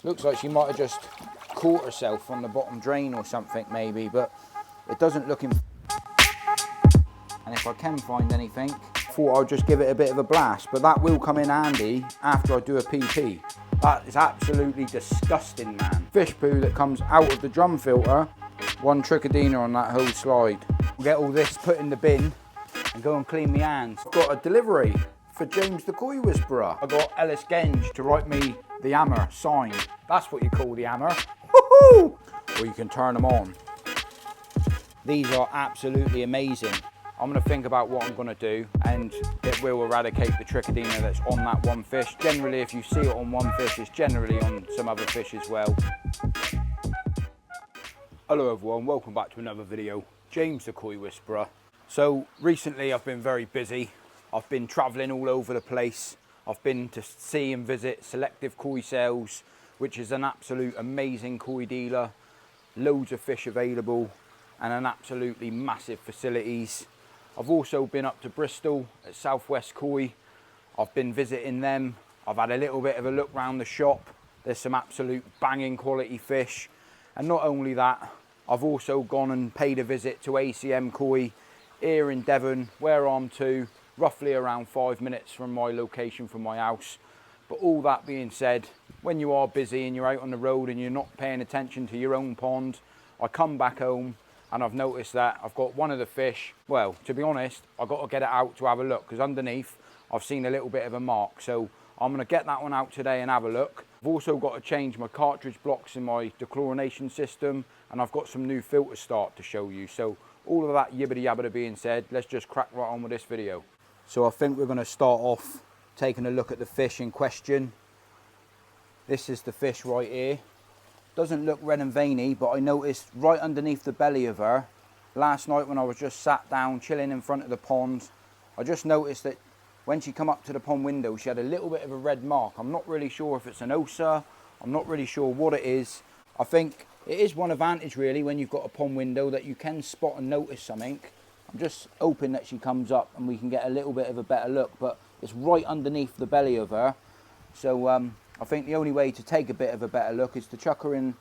Looks like she might have just caught herself on the bottom drain or something maybe, but it doesn't look in. And if I can find anything, I thought I'd just give it a bit of a blast, but that will come in handy after I do a PP. That is absolutely disgusting, man. Fish poo that comes out of the drum filter, 1 Trichodina on that whole slide. I'll get all this put in the bin and go and clean my hands. I've got a delivery for James the Koi Whisperer. I got Ellis Genge to write me the hammer sign. That's what you call the hammer. Woohoo! Or you can turn them on. These are absolutely amazing. I'm going to think about what I'm going to do, and it will eradicate the Trichodina that's on that one fish. Generally, if you see it on one fish, it's generally on some other fish as well. Hello everyone, welcome back to another video. James the Koi Whisperer. So recently I've been very busy. I've been travelling all over the place. I've been to see and visit Selective Koi Sales, which is an absolute amazing koi dealer. Loads of fish available and an absolutely massive facilities. I've also been up to Bristol at Southwest Koi. I've been visiting them. I've had a little bit of a look round the shop. There's some absolute banging quality fish. And not only that, I've also gone and paid a visit to ACM Koi here in Devon, where I'm to, roughly around 5 minutes from my location from my house. But all that being said, when you are busy and you're out on the road and you're not paying attention to your own pond, I come back home and I've noticed that I've got one of the fish. Well, to be honest, I've got to get it out to have a look, because underneath I've seen a little bit of a mark. So I'm going to get that one out today and have a look. I've also got to change my cartridge blocks in my dechlorination system, and I've got some new filter start to show you. So all of that yibbity yabbity being said, let's just crack right on with this video. So I think we're going to start off taking a look at the fish in question. This is the fish right here. Doesn't look red and veiny, but I noticed right underneath the belly of her, last night when I was just sat down chilling in front of the pond, I just noticed that when she come up to the pond window, she had a little bit of a red mark. I'm not really sure if it's an osa, I'm not really sure what it is. I think it is one advantage really when you've got a pond window, that you can spot and notice something. I'm just hoping that she comes up and we can get a little bit of a better look, but it's right underneath the belly of her. So I think the only way to take a bit of a better look is to chuck her in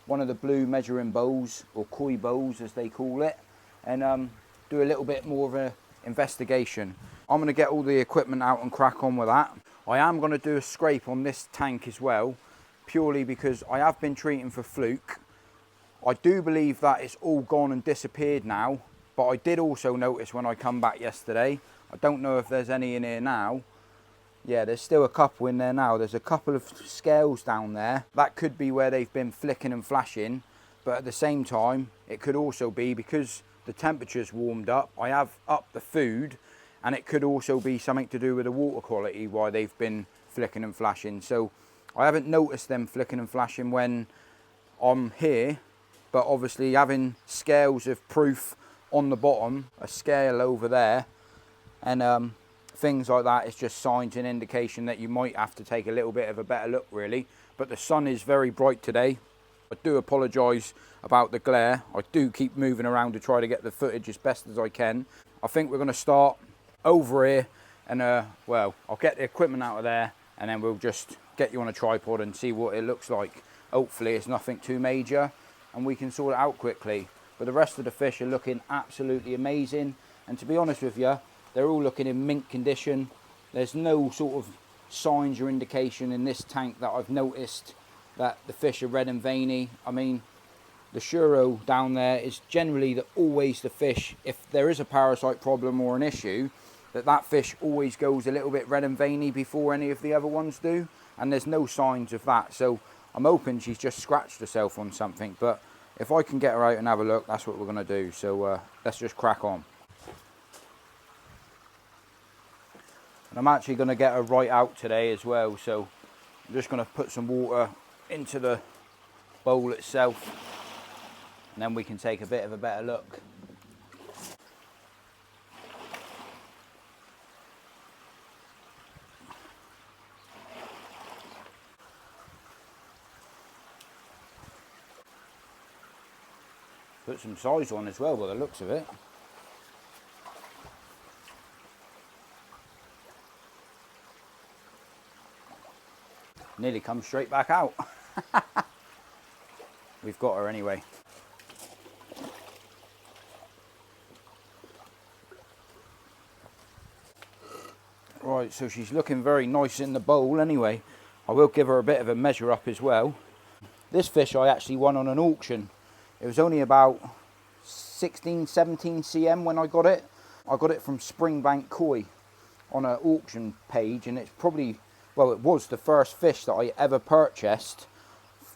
one of the blue measuring bowls, or koi bowls as they call it, and do a little bit more of an investigation. I'm going to get all the equipment out and crack on with that. I am going to do a scrape on this tank as well, purely because I have been treating for fluke. I do believe that it's all gone and disappeared now, but I did also notice when I come back yesterday, I don't know if there's any in here now. Yeah, there's still a couple in there now. There's a couple of scales down there. That could be where they've been flicking and flashing, but at the same time, it could also be because the temperature's warmed up. I have upped the food, and it could also be something to do with the water quality why they've been flicking and flashing. So I haven't noticed them flicking and flashing when I'm here, but obviously having scales of proof on the bottom, a scale over there, and things like that, it's just signs and indication that you might have to take a little bit of a better look really. But the sun is very bright today. I do apologise about the glare. I do keep moving around to try to get the footage as best as I can. I think we're going to start over here, and well, I'll get the equipment out of there and then we'll just get you on a tripod and see what it looks like. Hopefully it's nothing too major and we can sort it out quickly. But the rest of the fish are looking absolutely amazing, and to be honest with you, they're all looking in mint condition. There's no sort of signs or indication in this tank that I've noticed that the fish are red and veiny. I mean, the Shuro down there is generally always the fish, if there is a parasite problem or an issue, that fish always goes a little bit red and veiny before any of the other ones do, and there's no signs of that. So I'm hoping she's just scratched herself on something, but if I can get her out and have a look, that's what we're going to do. So let's just crack on. And I'm actually going to get her right out today as well, so I'm just going to put some water into the bowl itself, and then we can take a bit of a better look. Put some size on as well by the looks of it. Nearly come straight back out. We've got her anyway. Right, so she's looking very nice in the bowl anyway. I will give her a bit of a measure up as well. This fish I actually won on an auction. It was only about 16, 17 cm when I got it. I got it from Springbank Koi on an auction page, and it's probably, well, it was the first fish that I ever purchased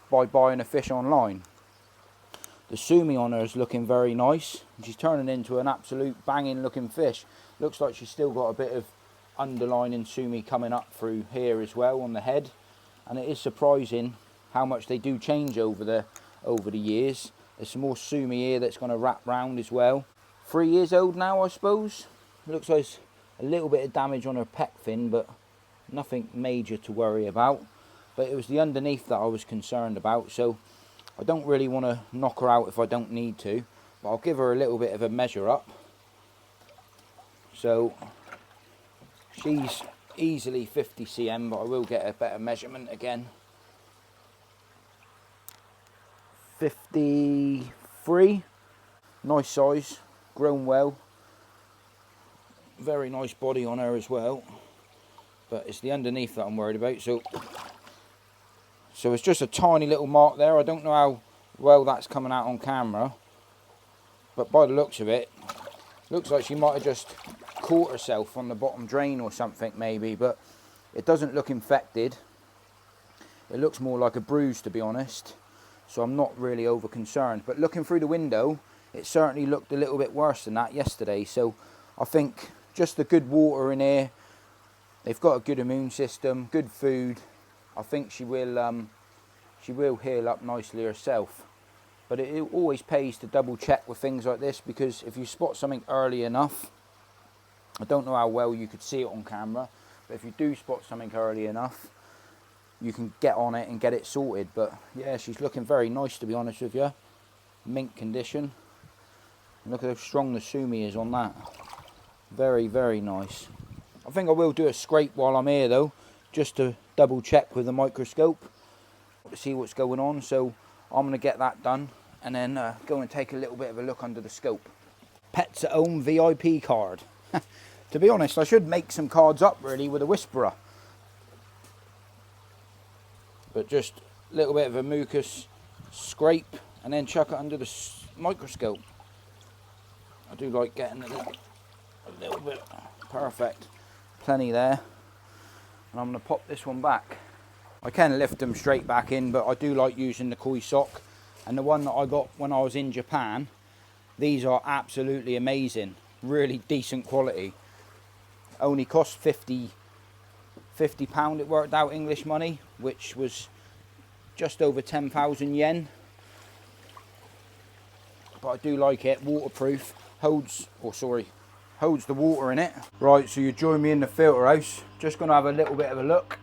by buying a fish online. The sumi on her is looking very nice. She's turning into an absolute banging looking fish. Looks like she's still got a bit of underlining sumi coming up through here as well on the head, and it is surprising how much they do change over the years. There's some more sumi here that's going to wrap round as well. 3 years old now, I suppose. It looks like there's a little bit of damage on her pec fin, but nothing major to worry about. But it was the underneath that I was concerned about, so I don't really want to knock her out if I don't need to, but I'll give her a little bit of a measure up. So she's easily 50 cm, but I will get a better measurement again. 53, nice size, grown well. Very nice body on her as well, but it's the underneath that I'm worried about. So it's just a tiny little mark there. I don't know how well that's coming out on camera, but by the looks of it, looks like she might have just caught herself on the bottom drain or something maybe, but it doesn't look infected. It looks more like a bruise, to be honest, so I'm not really over concerned. But looking through the window, it certainly looked a little bit worse than that yesterday. So I think just the good water in here, they've got a good immune system, good food. I think she will heal up nicely herself. But it always pays to double check with things like this, because if you spot something early enough, I don't know how well you could see it on camera, but if you do spot something early enough, you can get on it and get it sorted. But yeah, she's looking very nice, to be honest with you. Mint condition. Look at how strong the sumi is on that. Very, very nice. I think I will do a scrape while I'm here though, just to double check with the microscope to see what's going on. So I'm going to get that done and then go and take a little bit of a look under the scope. Pets at Home VIP card. To be honest, I should make some cards up really with a whisperer. But just a little bit of a mucus scrape and then chuck it under the microscope. I do like getting a little bit. Perfect. Plenty there. And I'm going to pop this one back. I can lift them straight back in, but I do like using the koi sock. And the one that I got when I was in Japan, these are absolutely amazing. Really decent quality. Only cost £50 it worked out English money, which was just over 10,000 yen. But I do like it. Waterproof. Holds the water in it. Right, so you join me in the filter house. Just going to have a little bit of a look.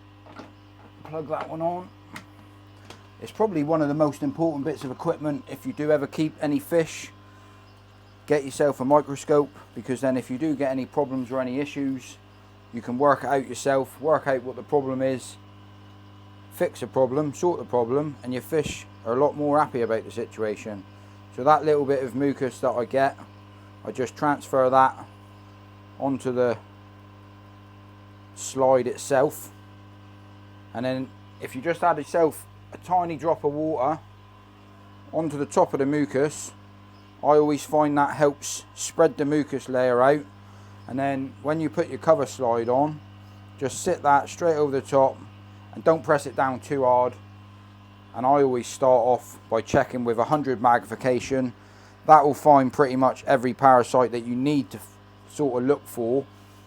Plug that one on. It's probably one of the most important bits of equipment if you do ever keep any fish. Get yourself a microscope, because then if you do get any problems or any issues, you can work it out yourself, work out what the problem is, fix the problem, sort the problem, and your fish are a lot more happy about the situation. So that little bit of mucus that I get, I just transfer that onto the slide itself, and then if you just add yourself a tiny drop of water onto the top of the mucus, I always find that helps spread the mucus layer out. And then when you put your cover slide on, just sit that straight over the top and don't press it down too hard. And I always start off by checking with 100 magnification. That will find pretty much every parasite that you need to sort of look for.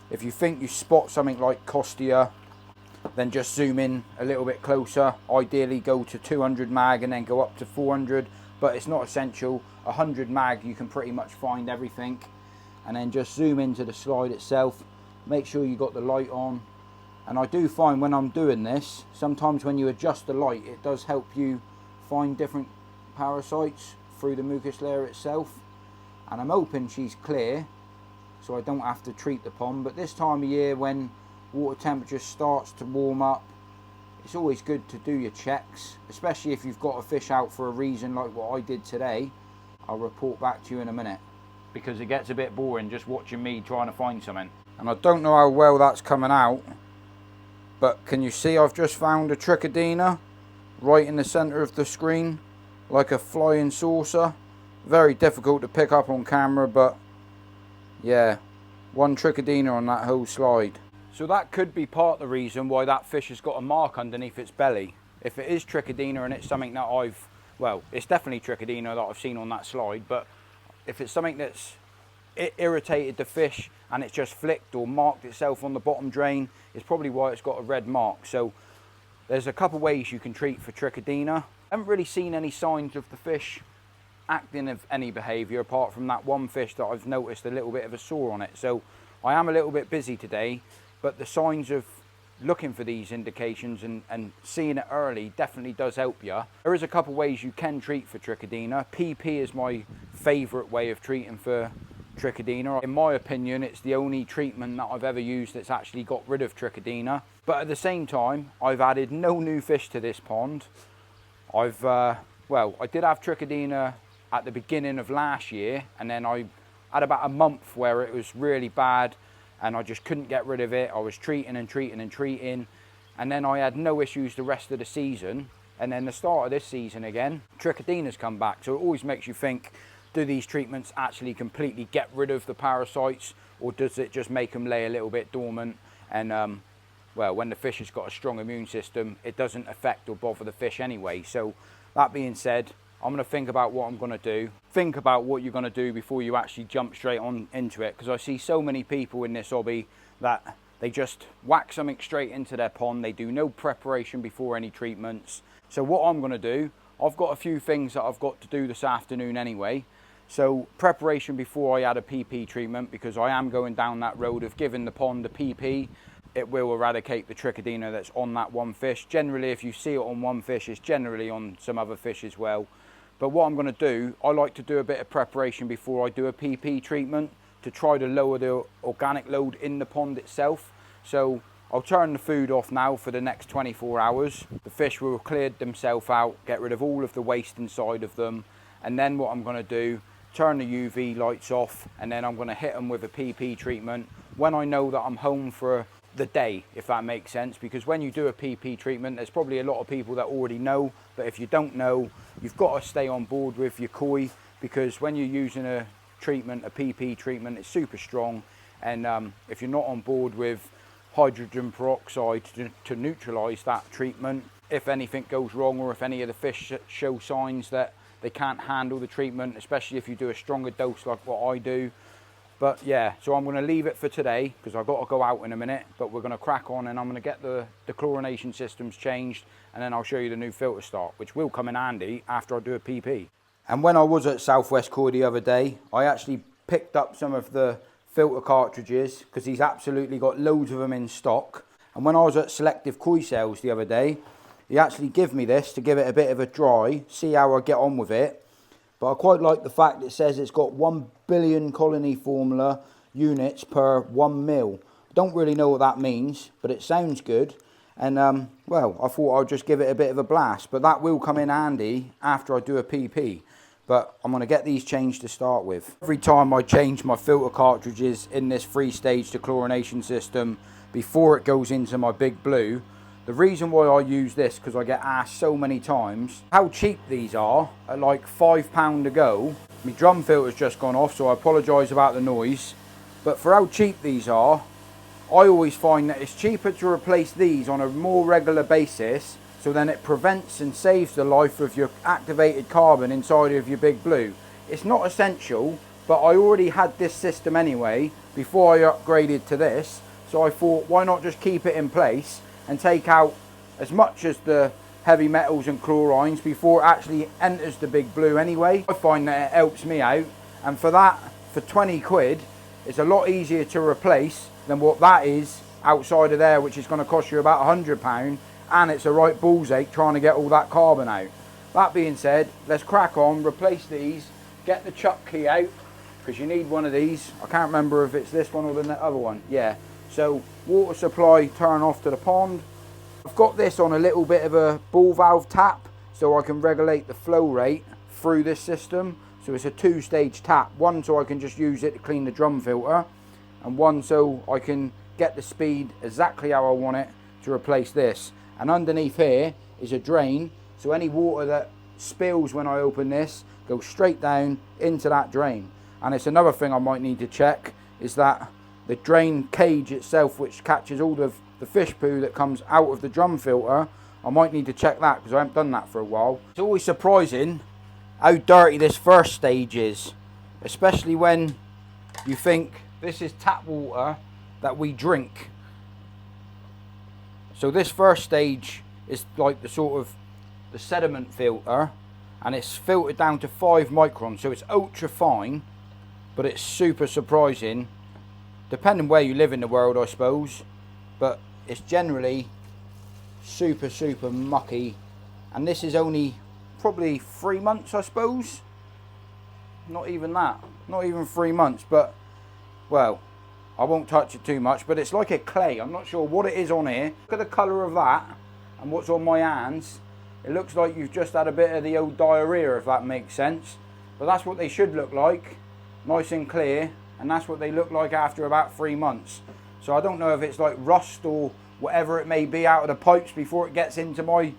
If you think you spot something like Costia, then just zoom in a little bit closer. Ideally go to 200 mag and then go up to 400, but it's not essential. 100 mag you can pretty much find everything. And then just zoom into the slide itself. Make sure you got the light on. And I do find when I'm doing this, sometimes when you adjust the light, it does help you find different parasites through the mucus layer itself. And I'm hoping she's clear, so I don't have to treat the pond. But this time of year, when water temperature starts to warm up it's always good to do your checks, especially if you've got a fish out for a reason like what I did today. I'll report back to you in a minute, because it gets a bit boring just watching me trying to find something. And I don't know how well that's coming out, but can you see I've just found a Trichodina right in the center of the screen, like a flying saucer. Very difficult to pick up on camera, but yeah, one Trichodina on that whole slide. So that could be part of the reason why that fish has got a mark underneath its belly. If it is Trichodina and it's something that well, it's definitely Trichodina that I've seen on that slide, but if it's something that's irritated the fish and it's just flicked or marked itself on the bottom drain, it's probably why it's got a red mark. So there's a couple ways you can treat for Trichodina. I haven't really seen any signs of the fish acting of any behaviour apart from that one fish that I've noticed a little bit of a sore on it. So I am a little bit busy today, but the signs of looking for these indications and seeing it early definitely does help you. There is a couple ways you can treat for Trichodina. PP is my favourite way of treating for Trichodina. In my opinion, it's the only treatment that I've ever used that's actually got rid of Trichodina. But at the same time, I've added no new fish to this pond. Well, I did have Trichodina at the beginning of last year, and then I had about a month where it was really bad and I just couldn't get rid of it. I was treating and treating and treating, and then I had no issues the rest of the season. And then the start of this season again, Trichodina's come back. So it always makes you think, do these treatments actually completely get rid of the parasites, or does it just make them lay a little bit dormant? And well, when the fish has got a strong immune system, it doesn't affect or bother the fish anyway. So that being said, I'm going to think about what I'm going to do. Think about what you're going to do before you actually jump straight on into it, because I see so many people in this hobby that they just whack something straight into their pond. They do no preparation before any treatments. So what I'm going to do, I've got a few things that I've got to do this afternoon anyway. So preparation before I add a PP treatment, because I am going down that road of giving the pond a PP. It will eradicate the Trichodina that's on that one fish. Generally, if you see it on one fish, it's generally on some other fish as well. But what I'm going to do, I like to do a bit of preparation before I do a PP treatment to try to lower the organic load in the pond itself. So I'll turn the food off now for the next 24 hours. The fish will have cleared themselves out, get rid of all of the waste inside of them. And then what I'm going to do, turn the UV lights off, and then I'm going to hit them with a PP treatment when I know that I'm home for the day, if that makes sense. Because when you do a PP treatment, there's probably a lot of people that already know, but if you don't know, you've got to stay on board with your koi, because when you're using a treatment, a PP treatment, it's super strong. And if you're not on board with hydrogen peroxide to neutralize that treatment, if anything goes wrong, or if any of the fish show signs that they can't handle the treatment, especially if you do a stronger dose like what I do. But yeah, so I'm going to leave it for today because I've got to go out in a minute, but we're going to crack on, and I'm going to get the chlorination systems changed, and then I'll show you the new filter start, which will come in handy after I do a PP. And when I was at Southwest Koi the other day, I actually picked up some of the filter cartridges because he's absolutely got loads of them in stock. And when I was at Selective Koi Sales the other day, he actually gave me this to give it a bit of a dry, see how I get on with it. But I quite like the fact it says it's got 1 billion colony formula units per 1 mil. Don't really know what that means, but it sounds good. And well, I thought I'd just give it a bit of a blast, but that will come in handy after I do a PP. But I'm going to get these changed to start with. Every time I change my filter cartridges in this 3-stage dechlorination system before it goes into my big blue, the reason why I use this, because I get asked so many times how cheap these are, at like £5 a go. My drum filter's just gone off, so I apologise about the noise. But for how cheap these are, I always find that it's cheaper to replace these on a more regular basis, so then it prevents and saves the life of your activated carbon inside of your big blue. It's not essential, but I already had this system anyway before I upgraded to this, so I thought, why not just keep it in place and take out as much as the heavy metals and chlorines before it actually enters the big blue anyway. I find that it helps me out, and for that, for 20 quid, it's a lot easier to replace than what that is outside of there, which is going to cost you about £100, and it's a right ball's ache trying to get all that carbon out. That being said, let's crack on, replace these, get the chuck key out, because you need one of these. I can't remember if it's this one or the other one. Yeah. So water supply turn off to the pond, I've got this on a little bit of a ball valve tap so I can regulate the flow rate through this system. So it's a 2-stage tap, one so I can just use it to clean the drum filter, and one so I can get the speed exactly how I want it to replace this. And underneath here is a drain, so any water that spills when I open this goes straight down into that drain. And it's another thing I might need to check, is that the drain cage itself, which catches all the fish poo that comes out of the drum filter, I might need to check that because I haven't done that for a while. It's always surprising how dirty this first stage is, especially when you think this is tap water that we drink. So this first stage is like the sort of the sediment filter, and it's filtered down to 5 microns, so it's ultra fine, but it's super surprising, depending where you live in the world I suppose, but it's generally super mucky. And this is only probably 3 months I suppose, not even that, not even 3 months, but well, I won't touch it too much, but it's like a clay. I'm not sure what it is on here. Look at the colour of that and what's on my hands. It looks like you've just had a bit of the old diarrhea, if that makes sense, but that's what they should look like, nice and clear, and that's what they look like after about 3 months. So I don't know if it's like rust or whatever it may be out of the pipes before it gets into my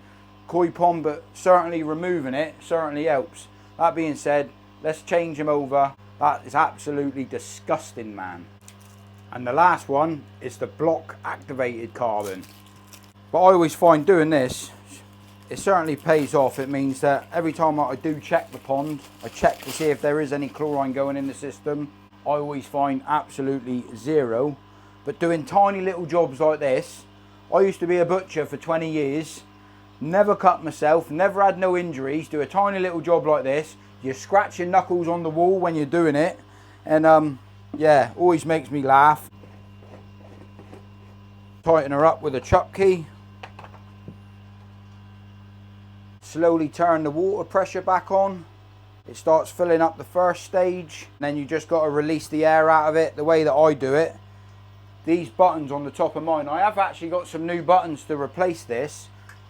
koi pond, but certainly removing it certainly helps. That being said, let's change them over. That is absolutely disgusting, man. And the last one is the block activated carbon. But I always find doing this, it certainly pays off. It means that every time I do check the pond, I check to see if there is any chlorine going in the system. I always find absolutely zero. But doing tiny little jobs like this, I used to be a butcher for 20 years, never cut myself, never had no injuries. Do a tiny little job like this, you scratch your knuckles on the wall when you're doing it, and yeah, always makes me laugh. Tighten her up with a chuck key. Slowly turn the water pressure back on. It starts filling up the first stage, and then you just got to release the air out of it the way that I do it. These buttons on the top of mine, I have actually got some new buttons to replace this.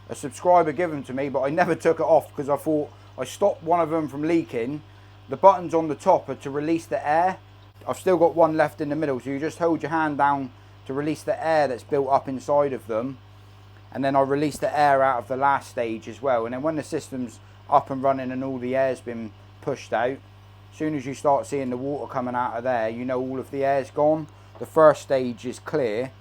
A subscriber gave them to me, but I never took it off because I thought I stopped one of them from leaking. The buttons on the top are to release the air. I've still got one left in the middle, so you just hold your hand down to release the air that's built up inside of them, and then I release the air out of the last stage as well. And then when the system's up and running and all the air's been pushed out, as soon as you start seeing the water coming out of there, you know all of the air's gone. The first stage is clear.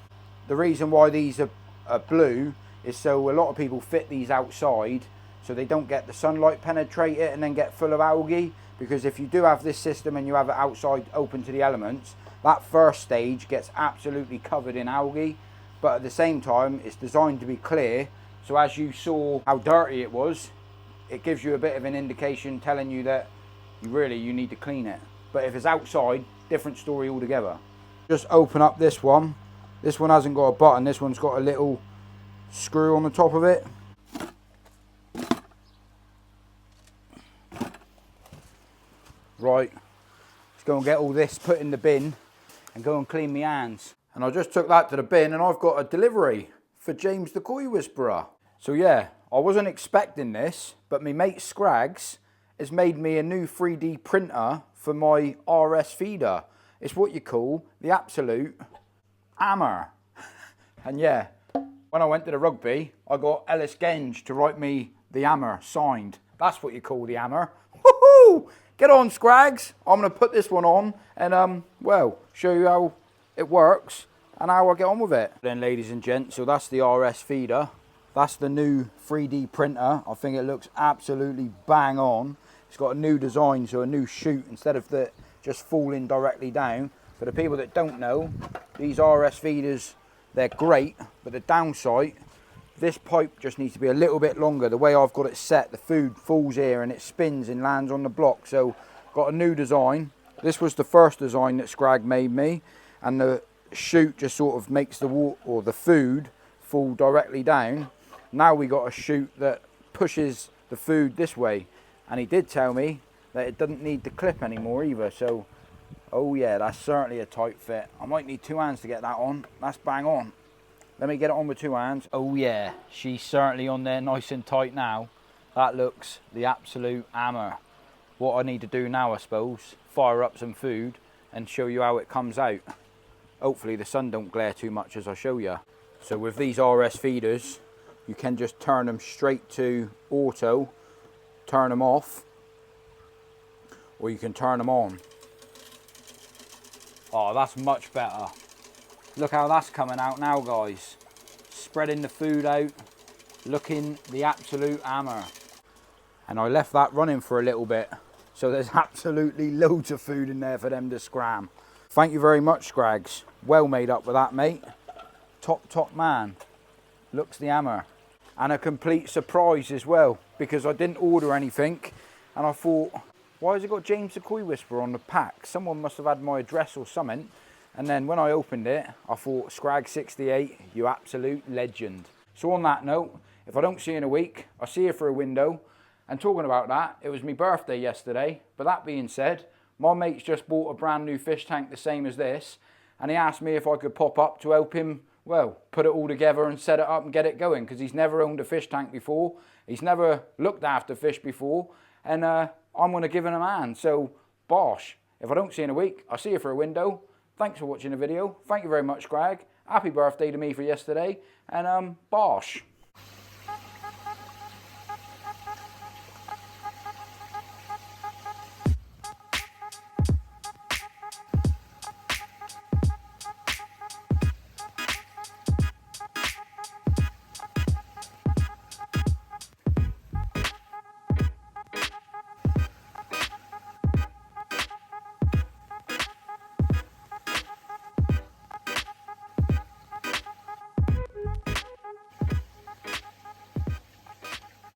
The reason why these are blue is so a lot of people fit these outside so they don't get the sunlight penetrate it and then get full of algae, because if you do have this system and you have it outside open to the elements, that first stage gets absolutely covered in algae. But at the same time, it's designed to be clear, so as you saw how dirty it was, it gives you a bit of an indication telling you that you need to clean it. But if it's outside, different story altogether. Just open up this one. This one hasn't got a button, this one's got a little screw on the top of it. Right, let's go and get all this put in the bin and go and clean my hands. And I just took that to the bin and I've got a delivery for James the Koi Whisperer. So yeah, I wasn't expecting this, but my mate Scrags has made me a new 3D printer for my RS feeder. It's what you call the absolute hammer. And yeah, when I went to the rugby, I got Ellis Genge to write me the hammer signed. That's what you call the hammer. Woohoo! Get on, Scrags. I'm going to put this one on and, well, show you how it works and how I get on with it. Then, ladies and gents, so that's the RS feeder. That's the new 3D printer. I think it looks absolutely bang on. It's got a new design, so a new chute instead of the just falling directly down. For the people that don't know, these RS feeders, they're great, but the downside, this pipe just needs to be a little bit longer. The way I've got it set, the food falls here and it spins and lands on the block. So got a new design. This was the first design that Scrag made me, and the chute just sort of makes the water or the food fall directly down. Now we got a chute that pushes the food this way, and he did tell me that it doesn't need the clip anymore either. So oh yeah, that's certainly a tight fit. I might need 2 hands to get that on. That's bang on. Let me get it on with 2 hands. Oh yeah, she's certainly on there nice and tight now. That looks the absolute hammer. What I need to do now, I suppose, fire up some food and show you how it comes out. Hopefully the sun don't glare too much as I show you. So with these RS feeders, you can just turn them straight to auto, turn them off, or you can turn them on. Oh, that's much better. Look how that's coming out now, guys. Spreading the food out, looking the absolute hammer. And I left that running for a little bit, so there's absolutely loads of food in there for them to scram. Thank you very much, Scrags. Well made up with that, mate. Top man. Looks the hammer. And a complete surprise as well, because I didn't order anything, and I thought, why has it got James the Koi Whisperer on the pack? Someone must have had my address or something. And then when I opened it, I thought, Scrag68, you absolute legend. So on that note, if I don't see you in a week, I'll see you for a window. And talking about that, it was my birthday yesterday. But that being said, my mate's just bought a brand new fish tank the same as this. And he asked me if I could pop up to help him, well, put it all together and set it up and get it going. Because he's never owned a fish tank before. He's never looked after fish before. And I'm going to give him a hand. So, bosh. If I don't see you in a week, I'll see you for a window. Thanks for watching the video. Thank you very much, Scrag. Happy birthday to me for yesterday. And bosh.